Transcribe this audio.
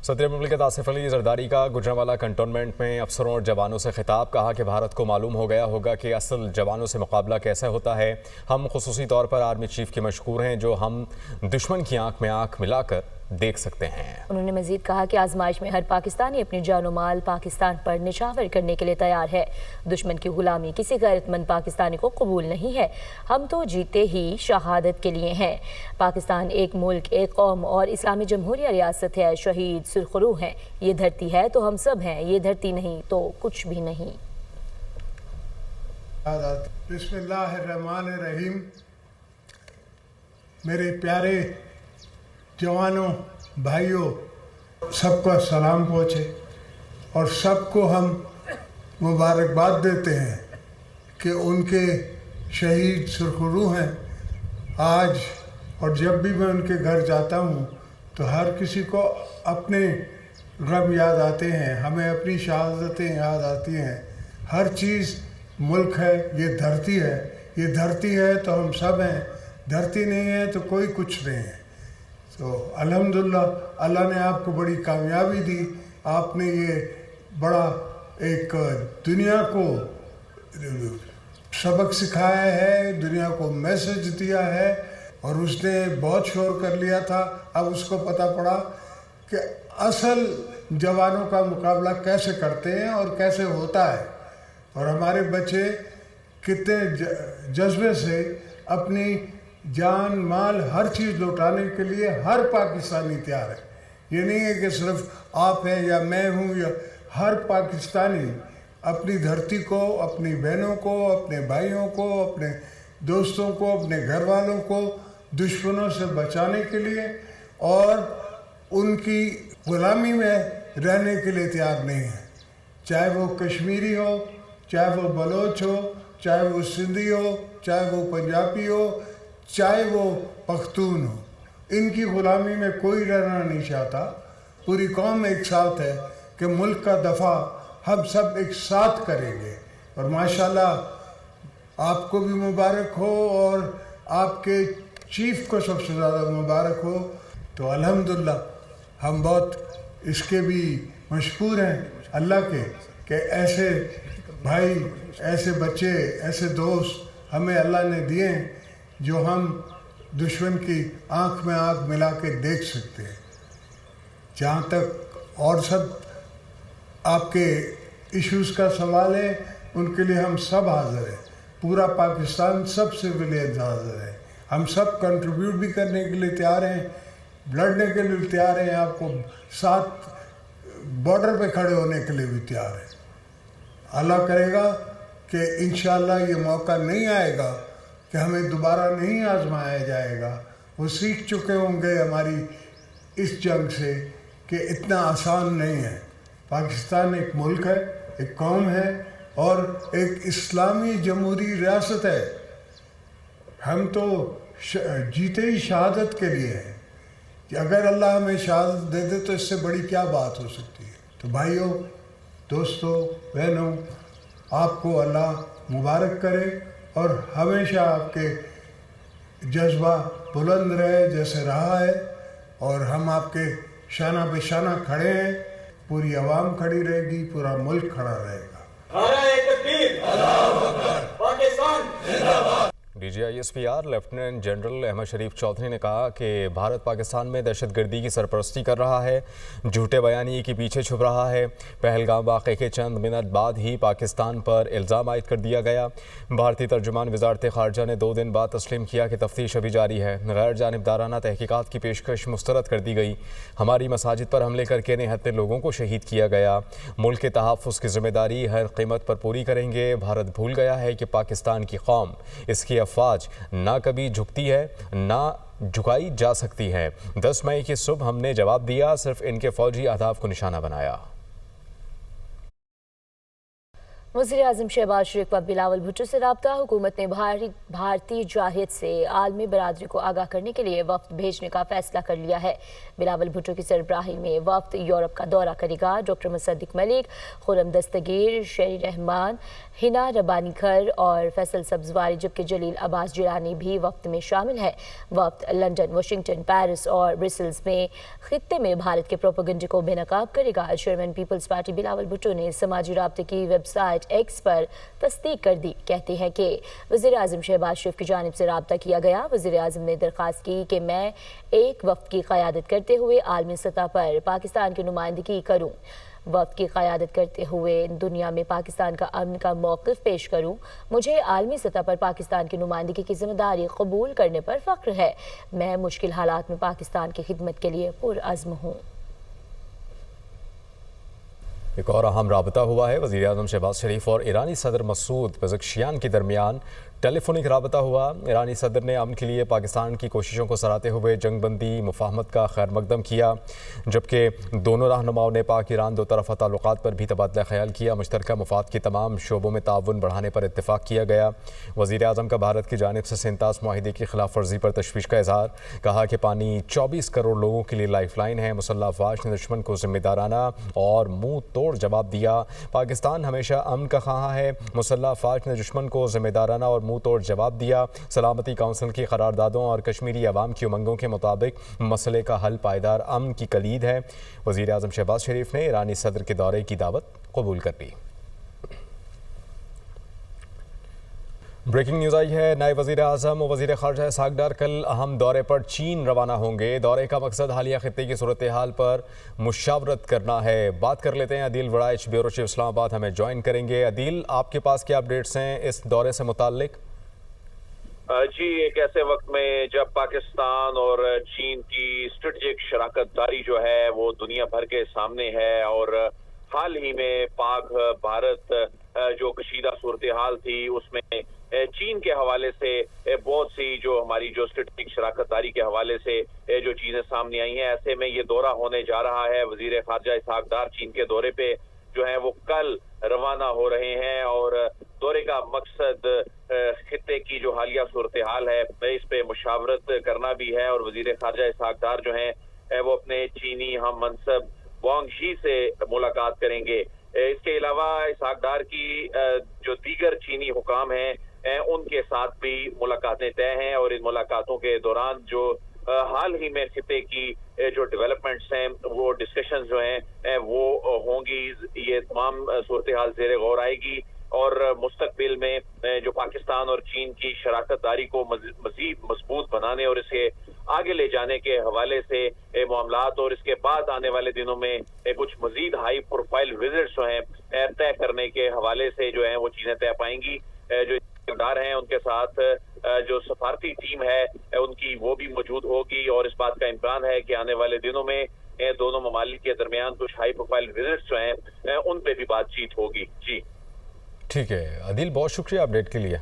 صدر مملکت آصف علی زرداری کا گجرانوالہ کنٹونمنٹ میں افسروں اور جوانوں سے خطاب. کہا کہ بھارت کو معلوم ہو گیا ہوگا کہ اصل جوانوں سے مقابلہ کیسے ہوتا ہے. ہم خصوصی طور پر آرمی چیف کے مشکور ہیں جو ہم دشمن کی آنکھ میں آنکھ ملا کر دیکھ سکتے ہیں. انہوں نے مزید کہا کہ آزمائش میں ہر پاکستانی اپنی جان و مال پاکستان پر نچھاور کرنے کے لیے تیار ہے. دشمن کی غلامی کسی غیرت مند پاکستانی کو قبول نہیں ہے. ہم تو جیتے ہی شہادت کے لیے ہیں. پاکستان ایک ملک، ایک قوم اور اسلامی جمہوریہ ریاست ہے. شہید سرخرو ہیں. یہ دھرتی ہے تو ہم سب ہیں، یہ دھرتی نہیں تو کچھ بھی نہیں. بسم اللہ الرحمن الرحیم. میرے پیارے جوانوں، بھائیوں، سب کو سلام پہنچے اور سب کو ہم مبارکباد دیتے ہیں کہ ان کے شہید سرخرو ہیں آج. اور جب بھی میں ان کے گھر جاتا ہوں تو ہر کسی کو اپنے غم یاد آتے ہیں، ہمیں اپنی شہادتیں یاد آتی ہیں. ہر چیز ملک ہے، یہ دھرتی ہے. یہ دھرتی ہے تو ہم سب ہیں، دھرتی نہیں ہے تو کوئی کچھ نہیں ہے. تو الحمدللہ اللہ نے آپ کو بڑی کامیابی دی. آپ نے یہ بڑا ایک دنیا کو سبق سکھایا ہے، دنیا کو میسج دیا ہے. اور اس نے بہت شور کر لیا تھا. اب اس کو پتہ پڑا کہ اصل جوانوں کا مقابلہ کیسے کرتے ہیں اور کیسے ہوتا ہے. اور ہمارے بچے کتنے جذبے سے اپنی جان مال ہر چیز لوٹانے کے لیے ہر پاکستانی تیار ہے. یہ نہیں ہے کہ صرف آپ ہیں یا میں ہوں، یا ہر پاکستانی اپنی دھرتی کو، اپنی بہنوں کو، اپنے بھائیوں کو، اپنے دوستوں کو، اپنے گھر والوں کو دشمنوں سے بچانے کے لیے اور ان کی غلامی میں رہنے کے لیے تیار نہیں ہے. چاہے وہ کشمیری ہو، چاہے وہ بلوچ ہو، چاہے وہ سندھی ہو، چاہے وہ پنجابی ہو، چاہے وہ پختون ہو. ان کی غلامی میں کوئی رہنا نہیں چاہتا. پوری قوم ایک ساتھ ہے کہ ملک کا دفاع ہم سب ایک ساتھ کریں گے. اور ماشاءاللہ آپ کو بھی مبارک ہو اور آپ کے چیف کو سب سے زیادہ مبارک ہو. تو الحمدللہ ہم بہت اس کے بھی مشکور ہیں اللہ کے کہ ایسے بھائی، ایسے بچے، ایسے دوست ہمیں اللہ نے دیے ہیں جو ہم دشمن کی آنکھ میں آنکھ ملا کے دیکھ سکتے ہیں. جہاں تک اور سب آپ کے ایشوز کا سوال ہے، ان کے لیے ہم سب حاضر ہیں. پورا پاکستان، سب سویلینز حاضر ہیں. ہم سب کنٹریبیوٹ بھی کرنے کے لیے تیار ہیں، لڑنے کے لیے تیار ہیں، آپ کو ساتھ بارڈر پہ کھڑے ہونے کے لیے بھی تیار ہیں. اللہ کرے گا کہ انشاءاللہ یہ موقع نہیں آئے گا کہ ہمیں دوبارہ نہیں آزمایا جائے گا. وہ سیکھ چکے ہوں گے ہماری اس جنگ سے کہ اتنا آسان نہیں ہے. پاکستان ایک ملک ہے، ایک قوم ہے اور ایک اسلامی جمہوری ریاست ہے. ہم تو جیتے ہی شہادت کے لیے ہیں کہ اگر اللہ ہمیں شہادت دے دے تو اس سے بڑی کیا بات ہو سکتی ہے. تو بھائیوں، دوستوں، بہنوں، آپ کو اللہ مبارک کرے اور ہمیشہ آپ کے جذبہ بلند رہے جیسے رہا ہے. اور ہم آپ کے شانہ بہ شانہ کھڑے ہیں. پوری عوام کھڑی رہے گی، پورا ملک کھڑا رہے گا. D G I S P R lieutenant general Ahmed Sharif Chaudhry نے کہا کہ بھارت پاکستان میں دہشت گردی کی سرپرستی کر رہا ہے، جھوٹے بیانیے کے پیچھے چھپ رہا ہے. پہلگام واقعے کے چند منٹ بعد ہی پاکستان پر الزام عائد کر دیا گیا. بھارتی ترجمان وزارت خارجہ نے 2 دن بعد تسلیم کیا کہ تفتیش ابھی جاری ہے. غیر جانبدارانہ تحقیقات کی پیشکش مسترد کر دی گئی. ہماری مساجد پر حملے کر کے نہتے لوگوں کو شہید کیا گیا. ملک کے تحفظ کی ذمہ داری ہر قیمت پر پوری کریں گے. بھارت بھول گیا ہے کہ پاکستان کی قوم، اس کی افواج نہ کبھی جھکتی ہے نہ جھکائی جا سکتی ہے. 10 مئی کی صبح ہم نے جواب دیا، صرف ان کے فوجی اہداف کو نشانہ بنایا. वज़ीर-ए-आज़म शहबाज शरीफ व बिलावल भुट्टो से रब्ता। हुकूमत ने भारतीय जाहिद से आलमी बरादरी को आगाह करने के लिए वफ्द भेजने का फैसला कर लिया है। बिलावल भुट्टो की सरबराही में वफ्द यूरोप का दौरा करेगा। डॉक्टर मुसद्दिक मलिक, खुर्रम दस्तगीर, शेरी रहमान, हिना रबानीकर और फैसल सब्जवारी, जबकि जलील अब्बास जिलानी भी वफ्द में शामिल है। वफ्द लंदन, वाशिंगटन, पेरिस और ब्रसेल्स में खित्ते में भारत के प्रोपेगेंडे को बेनकाब करेगा। चेयरमैन पीपल्स पार्टी बिलावल भुट्टो ने समाजी राब्ते की वेबसाइट एक्स पर तस्दीक कर दी। कहते हैं कि वज़ीर-ए-आज़म शहबाज शरीफ की जानिब से राब्ता किया गया। वज़ीर-ए-आज़म ने दरख्वास्त की कि मैं एक वफ्द की क़यादत करते हुए आलमी सतह पर पाकिस्तान की नुमाइंदगी करूँ, वफ्द की क़यादत करते हुए दुनिया में पाकिस्तान का अमन का मौक़िफ़ पेश करूँ। मुझे आलमी सतह पर पाकिस्तान की नुमाइंदगी की ज़िम्मेदारी कबूल करने पर फ़ख्र है। मैं मुश्किल हालात में पाकिस्तान की खिदमत के लिए पुरअज़्म हूँ। एक और अहम राबता हुआ है। वज़ीर-ए-आज़म शहबाज शरीफ और ईरानी सदर मसूद पेज़ेश्कियान के दरमियान टेलीफोनिक राबता हुआ। ईरानी सदर ने अमन के लिए पाकिस्तान की कोशिशों को सराहते हुए जंग बंदी मुफाहमत का खैर मकदम किया, जबकि दोनों रहनुमाओं ने पाक ईरान दो तरफ़ा ताल्लुकात पर भी तबादला ख्याल किया। मुश्तरका मुफाद के तमाम शोबों में ताउन बढ़ाने पर इत्तेफाक किया गया। वज़ीर-ए-आज़म का भारत की जानिब से 37 मुआहिदे की खिलाफ वर्जी पर तशवीश का इज़हार। कहा कि पानी 24 करोड़ लोगों के लिए लाइफ लाइन है। मुसल्लह अफ़वाज ने दुश्मन को ज़िम्मेदाराना और मुँह तोड़ जवाब दिया। पाकिस्तान हमेशा अमन का ख्वाह है। मुसल्लह अफ़वाज ने दुश्मन को ज़िम्मेदाराना और मुँह तोड़ जवाब दिया। सलामती काउंसिल की करारदादों और कश्मीरी अवाम की उमंगों के मुताबिक मसले का हल पायदार अमन की कलीद है। वज़ीर-ए-आज़म शहबाज शरीफ ने ईरानी सदर के दौरे की दावत कबूल कर ली। ब्रेकिंग न्यूज़ आई है। नए वज़ीर-ए-आज़म और वज़ीर ख़ारजा इसहाक़ डार कल अहम दौरे पर चीन रवाना होंगे। दौरे का मकसद हालिया खित्ते की सूरत हाल पर मुशावरत करना है। बात कर लेते हैं अदील वड़ाइच, ब्यूरो चीफ इस्लामाबाद हमें ज्वाइन करेंगे। अदील, आपके पास क्या अपडेट्स हैं इस दौरे से मुताल्लिक? जी, एक ऐसे वक्त में जब पाकिस्तान और चीन की स्ट्रेटेजिक शराकतदारी जो है वो दुनिया भर के सामने है, और हाल ही में पाक भारत जो कशीदा सूरत हाल थी उसमें चीन के हवाले से बहुत सी जो हमारी जो स्ट्रेटेजिक शराकतदारी के हवाले से जो चीज़ें सामने आई हैं, ऐसे में ये दौरा होने जा रहा है। वज़ीर ख़ारजा इसहाक़ डार चीन के दौरे पे जो है वो कल रवाना हो रहे हैं, और दौरे का मकसद खित्ते की जो हालिया सूरत हाल है इस पे मुशावरत करना भी है। और वज़ीर ख़ारजा इसहाक़ डार जो हैं वो अपने चीनी हम मनसब वांग शी से मुलाकात करेंगे। इसके अलावा इसहाक़ डार की जो दीगर चीनी हुकाम हैं उनके साथ भी मुलाकातें तय हैं, और इन मुलाकातों के दौरान जो हाल ही में खित्ते की जो डेवलपमेंट्स हैं वो डिस्कशंस जो हैं वो होंगी। ये तमाम सूरत हाल ज़ेरे गौर आएगी, और मुस्तकबिल में जो पाकिस्तान और चीन की शराकतदारी को मज़ीद मजबूत बनाने और इसे आगे ले जाने के हवाले से मामलात, और इसके बाद आने वाले दिनों में कुछ मज़ीद हाई प्रोफाइल विजिट्स जो हैं तय करने के हवाले से जो हैं वो चीज़ें तय पाएंगी। जो दार हैं उनके साथ जो सफारती टीम है उनकी वो भी मौजूद होगी, और इस बात का इम्कान है कि आने वाले दिनों में दोनों ममालिक के दरमियान कुछ हाई प्रोफाइल विजिट्स जो हैं उन पे भी बातचीत होगी। जी ठीक है अदिल, बहुत शुक्रिया अपडेट के लिए।